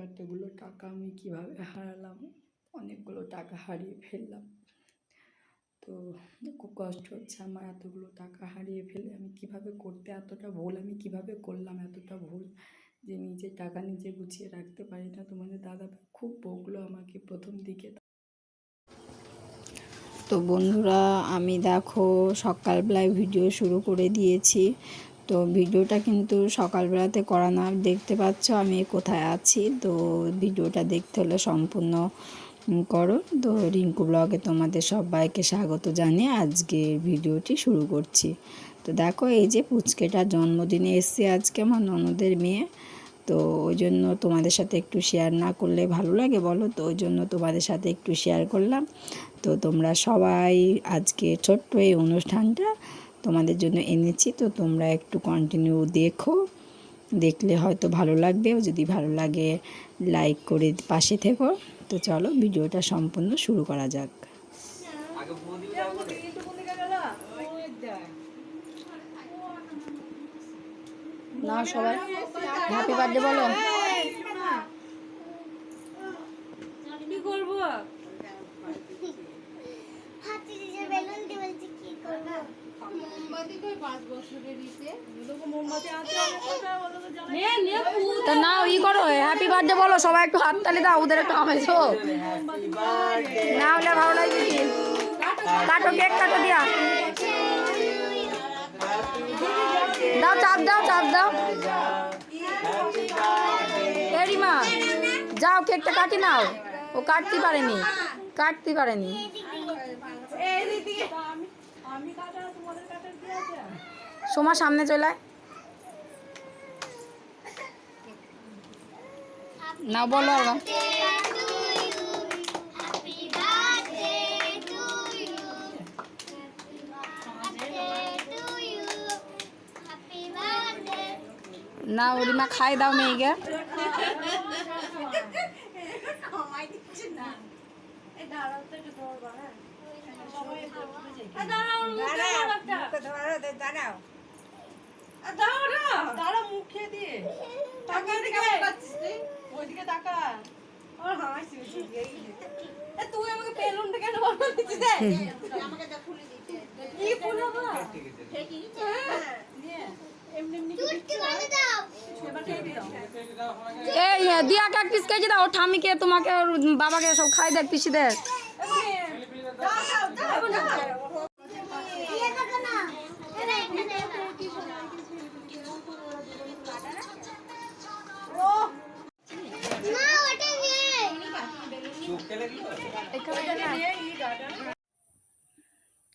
এতগুলো টাকা আমি কীভাবে হারালাম, অনেকগুলো টাকা হারিয়ে ফেললাম। তো খুব কষ্ট হচ্ছে আমার, এতগুলো টাকা হারিয়ে ফেলে আমি কিভাবে করতে, এতটা ভুল আমি কিভাবে করলাম, এতটা ভুল যে নিজের টাকা নিজে গুছিয়ে রাখতে পারি না। তোমাদের দাদা খুব বকলো আমাকে প্রথম দিকে। তো বন্ধুরা, আমি দেখো সকালবেলায় ভিডিও শুরু করে দিয়েছি। তো ভিডিওটা কিন্তু সকালবেলাতে করা না, দেখতে পাচ্ছ আমি কোথায় আছি। তো ভিডিওটা দেখতে হলে সম্পূর্ণ করো। তো রিঙ্কু ব্লগে তোমাদের সবাইকে স্বাগত জানিয়ে আজকের ভিডিওটি শুরু করছি। তো দেখো এই যে পুচকেটার জন্মদিনে এসছে আজকে আমার ননদের মেয়ে। তো ওই জন্য তোমাদের সাথে একটু শেয়ার না করলে ভালো লাগে বলো, তো ওই জন্য তোমাদের সাথে একটু শেয়ার করলাম। তো তোমরা সবাই আজকে ছোট্ট এই অনুষ্ঠানটা তোমাদের জন্য এনেছি, তো তোমরা একটু কন্টিনিউ দেখো, দেখলে হয়তো ভালো লাগবে। যদি ভালো লাগে লাইক করে পাশে থেকো। তো চলো ভিডিওটা সম্পূর্ণ শুরু করা যাক। না সবাই হ্যাপি বার্থডে বলো। কি করবো? তা নাও ই করো, হ্যাপি বার্থডে বলো, সবাই একটু হাততালি দাও, ওদের একটু আমেজো না হলে ভালো লাগবে কি। কাটো, কেক কাটো দিয়া দাও, চাপ দাও, চাপ দাও। এরিমা যাও, কেকটা কাটি নাও। ও কাটতে পারেনি। সোমা সামনে চলে না, বলো আর না। ওরিমা খাই দাও মেয়েকে। মুখে দিয়ে ওইদিকে তাকা। তুই আমাকে বেলুনটা কেন দিচ্ছিস? এই দিয়া এক পিস কেজি দাও, ঠামিকে তোমাকে বাবাকে সব খাই দেয় পিসিদের।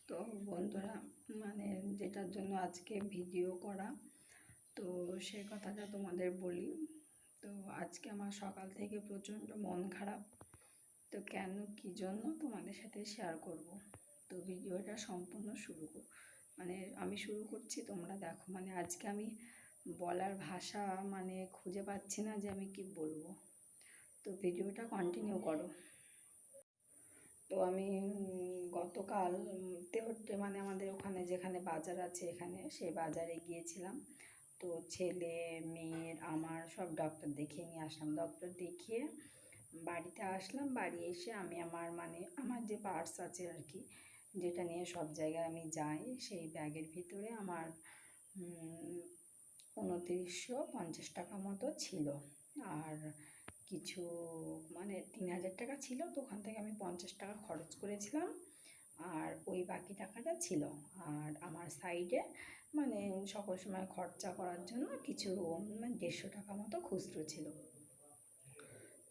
তো বন্ধুরা, মানে যেটার জন্য আজকে ভিডিও করা, তো সে কথাটা তোমাদের বলি। তো আজকে আমার সকাল থেকে প্রচণ্ড মন খারাপ। তো কেন কী জন্য তোমাদের সাথে শেয়ার করব। তো ভিডিওটা সম্পূর্ণ মানে আমি শুরু করছি, তোমরা দেখো। মানে আজকে আমি বলার ভাষা মানে খুঁজে পাচ্ছি না যে আমি কি বলবো। তো ভিডিওটা কন্টিনিউ করো। তো আমি গতকাল তেহট্টে, মানে আমাদের ওখানে যেখানে বাজার আছে এখানে, সেই বাজারে গিয়েছিলাম। তো ছেলে মেয়ের আমার সব ডক্টর দেখিয়ে নিয়ে আসলাম। ডক্টর দেখিয়ে বাড়িতে আসলাম। বাড়ি এসে আমি আমার যে পার্স আছে আর কি, যেটা নিয়ে সব জায়গায় আমি যাই, সেই ব্যাগের ভিতরে আমার 2950 টাকা মতো ছিল। আর কিছু মানে 3000 টাকা ছিল। তো ওখান থেকে আমি 50 টাকা খরচ করেছিলাম, আর ওই বাকি টাকাটা ছিল। আর আমার সাইডে মানে সকল সময় খরচা করার জন্য কিছু 150 টাকা মতো খুচরো ছিল।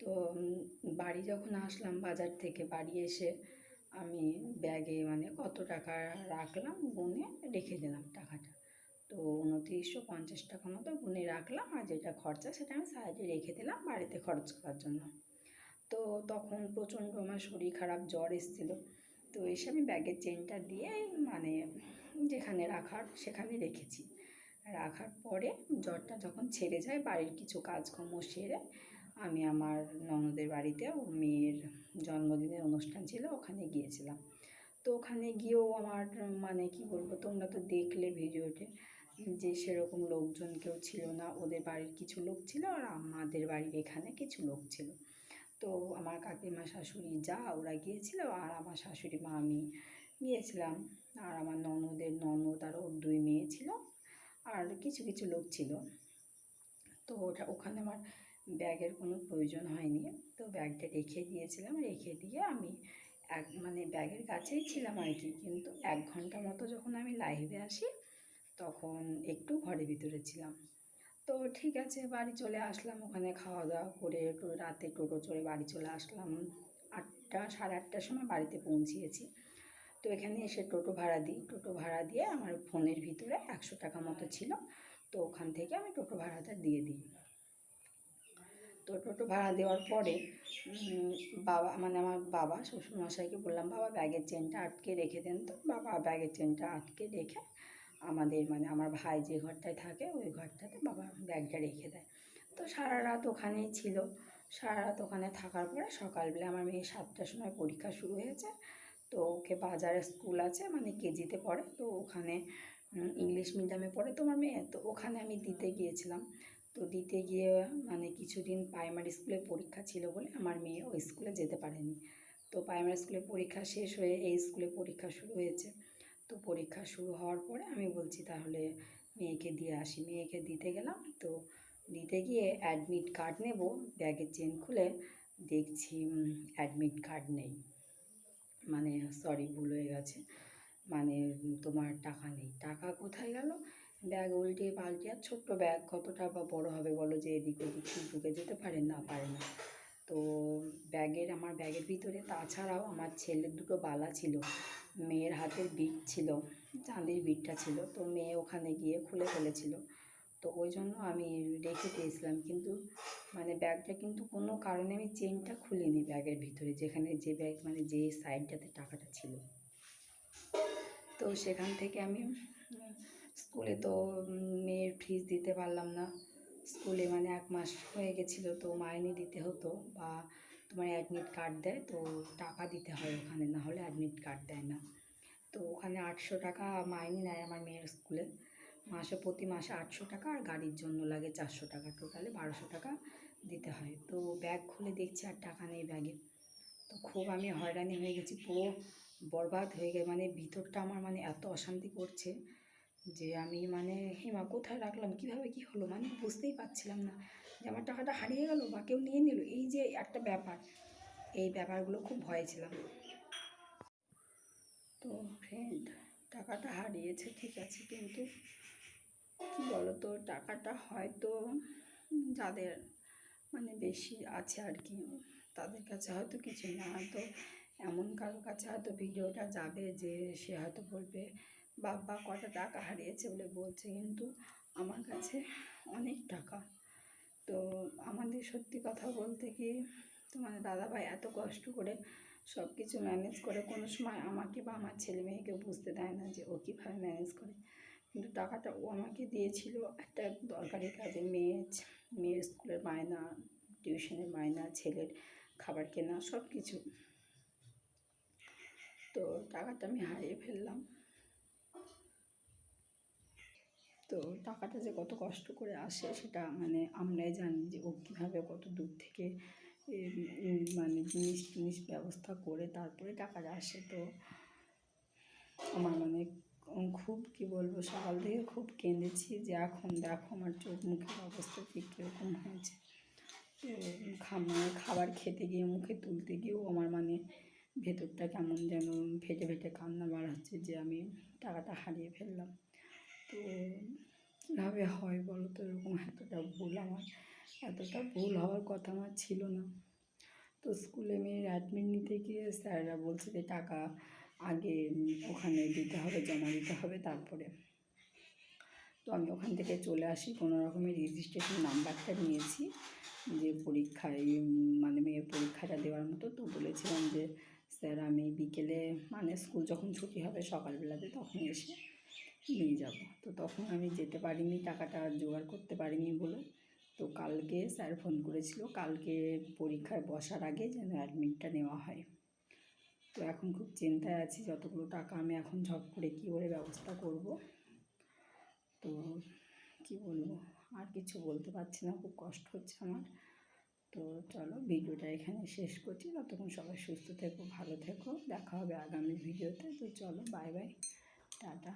তো বাড়ি যখন আসলাম বাজার থেকে, বাড়ি এসে আমি ব্যাগে মানে কত টাকা রাখলাম গুনে রেখে দিলাম টাকাটা। তো 2950 টাকা মতো গুনে রাখলাম, আর যেটা খরচা সেটা আমি সাইডে রেখে দিলাম বাড়িতে খরচ করার জন্য। তো তখন প্রচণ্ড আমার শরীর খারাপ, জ্বর এসেছিলো। তো এসে আমি ব্যাগের চেনটা দিয়ে মানে যেখানে রাখার সেখানে রেখেছি। রাখার পরে জ্বরটা যখন ছেড়ে যায়, বাড়ির কিছু কাজকর্ম সেরে আমি আমার ননদের বাড়িতে, ওর মেয়ের জন্মদিনের অনুষ্ঠান ছিল, ওখানে গিয়েছিলাম। তো ওখানে গিয়েও আমার মানে কি বলবো, তোমরা তো দেখলে ভিডিওতে। যে সেরকম লোকজন কেউ ছিল না, ওদের বাড়ির কিছু লোক ছিল আর আমাদের বাড়ির এখানে কিছু লোক ছিল। তো আমার কাকিমা শাশুড়ি যা ওরা গিয়েছিল, আর আমার শাশুড়ি মা আমি গিয়েছিলাম, আর আমার ননদের ননদ আর ওর 2 মেয়ে ছিল, আর কিছু কিছু লোক ছিল। তো ওখানে আমার ব্যাগের কোনো প্রয়োজন হয়নি। তো ব্যাগটা রেখে দিয়েছিলাম, রেখে দিয়ে আমি মানে ব্যাগের কাছেই ছিলাম আর কি। কিন্তু 1 ঘন্টা মতো যখন আমি লাইভে আসি তখন একটু ঘরের ভিতরে ছিলাম। তো ঠিক আছে, বাড়ি চলে আসলাম, ওখানে খাওয়া দাওয়া করে রাতে টোটো চড়ে বাড়ি চলে আসলাম। 8টা, সাড়ে 8টার সময় বাড়িতে পৌঁছিয়েছি। তো এখানে এসে টোটো ভাড়া দিই, টোটো ভাড়া দিয়ে আমার ফোনের ভিতরে 100 টাকা মতো ছিল। তো ওখান থেকে আমি টোটো ভাড়াটা দিয়ে দিই। তো টোটো ভাড়া দেওয়ার পরে বাবা মানে আমার বাবা শ্বশুরমশাইকে বললাম, বাবা ব্যাগের চেনটা আটকে রেখে দেন। তো বাবা ব্যাগের চেনটা আটকে রেখে আমাদের মানে আমার ভাই যে ঘরটায় থাকে ওই ঘরটাতে বাবা ব্যাগটা রেখে দেয়। তো সারা রাত ওখানেই ছিল। সারা রাত ওখানে থাকার পরে সকালবেলা আমার মেয়ে 7টার সময় পরীক্ষা শুরু হয়েছে। তো ওকে বাজারে স্কুল আছে, মানে কেজিতে পড়ে, তো ওখানে ইংলিশ মিডিয়ামে পড়ে তো আমার মেয়ে, তো ওখানে আমি দিতে গিয়েছিলাম। তো দিতে গিয়ে মানে কিছুদিন প্রাইমারি স্কুলে পরীক্ষা ছিল বলে আমার মেয়ে ওই স্কুলে যেতে পারেনি। তো প্রাইমারি স্কুলে পরীক্ষা শেষ হয়ে এই স্কুলে পরীক্ষা শুরু হয়েছে। তো পরীক্ষা শুরু হওয়ার পরে আমি বলছি তাহলে মেয়েকে দিয়ে আসি, মেয়েকে দিতে গেলাম। তো দিতে গিয়ে অ্যাডমিট কার্ড নেব, ব্যাগের চেন খুলে দেখছি অ্যাডমিট কার্ড নেই, মানে সরি ভুল হয়ে গেছে, মানে তোমার টাকা নেই। টাকা কোথায় গেল? ব্যাগ উল্টে পাল্টে, আর ছোট্ট ব্যাগ কতটা বা বড় হবে বলো, যে এদিক ওদিক ঢুকে যেতে পারে না, পারে না। তো আমার ব্যাগের ভিতরে তাছাড়াও আমার ছেলের 2টো বালা ছিল, মেয়ের হাতের বিট ছিল, চাঁদির বিটটা ছিল, তো মেয়ে ওখানে গিয়ে খুলে ফেলেছিল। তো ওই জন্য আমি রেখে দিয়েছিলাম, কিন্তু মানে ব্যাগটা কিন্তু কোনো কারণে আমি চেনটা খুলিনি ব্যাগের ভিতরে, যেখানে যে ব্যাগ মানে যে সাইডটাতে টাকাটা ছিল। তো সেখান থেকে আমি স্কুলে তো মেয়ের ফিস দিতে পারলাম না। স্কুলে মানে 1 মাস হয়ে গেছিলো, তো মাইনে দিতে হতো, বা তোমার অ্যাডমিট কার্ড দেয়, তো টাকা দিতে হয় ওখানে, না হলে অ্যাডমিট কার্ড দেয় না। তো ওখানে 800 টাকা মাইনে নেয় আমার মেয়ের স্কুলে, প্রতি মাসে 800 টাকা, আর গাড়ির জন্য লাগে 400 টাকা, টোটালে 1200 টাকা দিতে হয়। তো ব্যাগ খুলে দেখছি আর টাকা নেই ব্যাগে। তো খুব আমি হয়রানি হয়ে গেছি, পুরো বরবাদ হয়ে গেছে, মানে ভিতরটা আমার মানে এত অশান্তি করছে যে আমি মানে হেমা কোথায় রাখলাম, কীভাবে কী হলো, মানে বুঝতেই পারছিলাম না যে আমার টাকাটা হারিয়ে গেল বা কেউ নিয়ে নিল, এই যে একটা ব্যাপার, এই ব্যাপারগুলো খুব ভয়ে ছিলাম। তো ফ্রেন্ড, টাকাটা হারিয়েছে ঠিক আছে, কিন্তু কী বলো তো, টাকাটা হয়তো যাদের মানে বেশি আছে আর কি, তাদের কাছে হয়তো কিছু না, হয়তো এমন কারোর কাছে হয়তো ভিডিওটা যাবে যে সে হয়তো বলবে বাবা কটা টাকা হারিয়েছে বলে বলছে, কিন্তু আমার কাছে অনেক টাকা। তো আমাদের সত্যি কথা বলতে কি, তোমার দাদাভাই এত কষ্ট করে সব কিছু ম্যানেজ করে, কোনো সময় আমাকে বা আমার ছেলে মেয়েকে বুঝতে দেয় না যে ও কীভাবে ম্যানেজ করে। কিন্তু টাকাটা ও আমাকে দিয়েছিল একটা দরকারি কাজে, মেয়ের স্কুলের মায়না, টিউশনের মায়না, ছেলের খাবার কেনা, সব কিছু। তো টাকাটা আমি হারিয়ে ফেললাম। তো টাকাটা যে কত কষ্ট করে আসে সেটা মানে আমরাই জানি, যে ও কীভাবে কত দূর থেকে মানে জিনিস ব্যবস্থা করে তারপরে টাকাটা আসে। তো আমার মানে খুব কী বলবো, সকাল থেকে খুব কেঁদেছি যে এখন দেখো আমার চোখ মুখের অবস্থা ঠিক কীরকম হয়েছে। তো মানে খাবার খেতে গিয়ে মুখে তুলতে গিয়েও আমার মানে ভেতরটা কেমন যেন ফেটে ফেটে কান্না বার হচ্ছে যে আমি টাকাটা হারিয়ে ফেললাম। তো কীভাবে হয় বলো তো, এরকম এতটা ভুল হওয়ার কথা আমার ছিল না। তো স্কুলে মেয়ের অ্যাডমিট নিতে গিয়ে স্যাররা বলছে যে টাকা আগে ওখানে দিতে হবে, জমা দিতে হবে, তারপরে। তো আমি ওখান থেকে চলে আসি, কোনো রকমের রেজিস্ট্রেশন নাম্বারটা নিয়েছি যে পরীক্ষায় মানে মেয়ের পরীক্ষাটা দেওয়ার মতো। তো বলেছিলাম যে স্যার আমি বিকেলে মানে স্কুল যখন ছুটি হবে সকালবেলাতে তখন এসে নিয়ে যাব। তো তখন আমি যেতে পারিনি, টাকাটা জোগাড় করতে পারিনি বলে। তো কালকে স্যার ফোন করেছিল, কালকে পরীক্ষায় বসার আগে যেন অ্যাডমিটটা নেওয়া হয়। তো এখন খুব চিন্তায় আছি, যতগুলো টাকা আমি এখন ঝপ করে কী করে ব্যবস্থা করব। তো কি বলবো, আর কিছু বলতে পারছি না, খুব কষ্ট হচ্ছে আমার। তো চলো ভিডিওটা এখানে শেষ করছি। ততক্ষণ সবাই সুস্থ থেকো, ভালো থেকো, দেখা হবে আগামী ভিডিওতে। তো চলো, বাই বাই, টাটা।